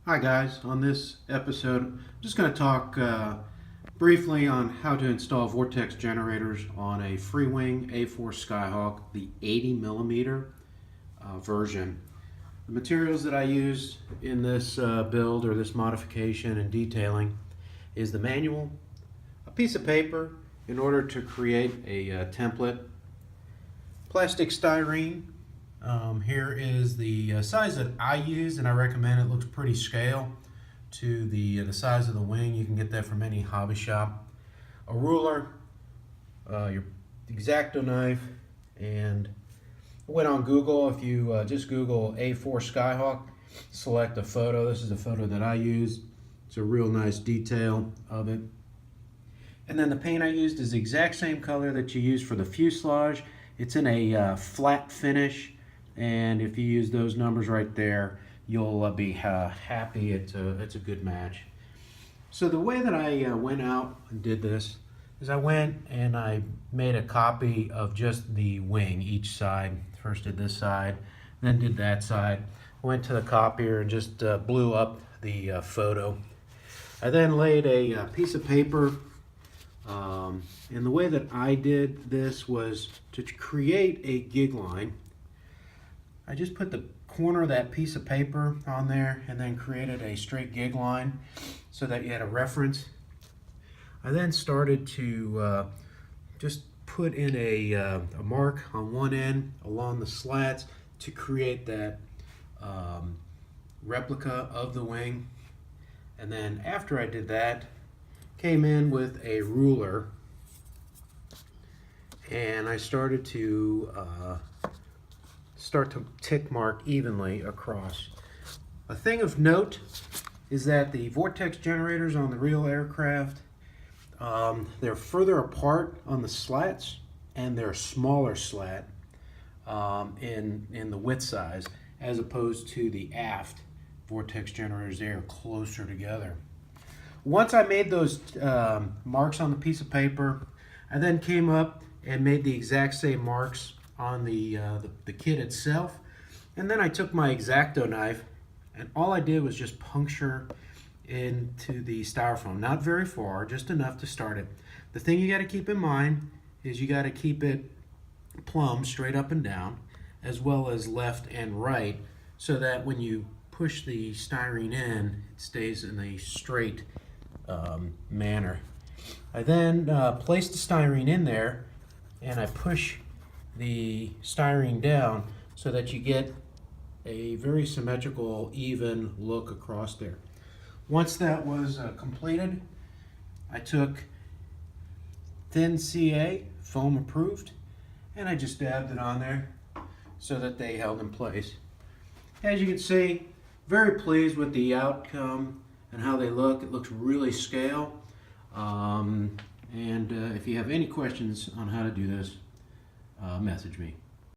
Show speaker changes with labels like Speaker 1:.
Speaker 1: Hi guys, on this episode I'm just going to talk briefly on how to install Vortex Generators on a Freewing A-4 Skyhawk, the 80mm version. The materials that I used in this build or this modification and detailing is the manual, a piece of paper in order to create a template, plastic styrene. Here is the size that I use, and I recommend it. Looks pretty scale to the size of the wing. You can get that from any hobby shop. A ruler, your X-Acto knife, and I went on Google. If you just Google A4 Skyhawk, select a photo. This is a photo that I used. It's a real nice detail of it. And then the paint I used is the exact same color that you use for the fuselage. It's in a flat finish. And if you use those numbers right there, you'll be happy. It's a good match. So the way that I went out and did this is I went and I made a copy of just the wing, each side. First did this side, then did that side. Went to the copier and just blew up the photo. I then laid a piece of paper. And the way that I did this was to create a gig line. I just put the corner of that piece of paper on there and then created a straight gig line so that you had a reference. I then started to just put in a mark on one end along the slats to create that replica of the wing. And then after I did that, came in with a ruler and I started to tick mark evenly across. A thing of note is that the Vortex generators on the real aircraft, they're further apart on the slats and they're a smaller slat in the width size, as opposed to the aft Vortex generators. They are closer together. Once I made those marks on the piece of paper, I then came up and made the exact same marks on the kit itself. And then I took my X-Acto knife and all I did was just puncture into the styrofoam. Not very far, just enough to start it. The thing you got to keep in mind is you got to keep it plumb, straight up and down, as well as left and right, so that when you push the styrene in, it stays in a straight manner. I then place the styrene in there and I push the styrene down so that you get a very symmetrical, even look across there. Once that was completed, I took thin CA, foam approved, and I just dabbed it on there so that they held in place. As you can see, very pleased with the outcome and how they look. It looks really scale. If you have any questions on how to do this, message me.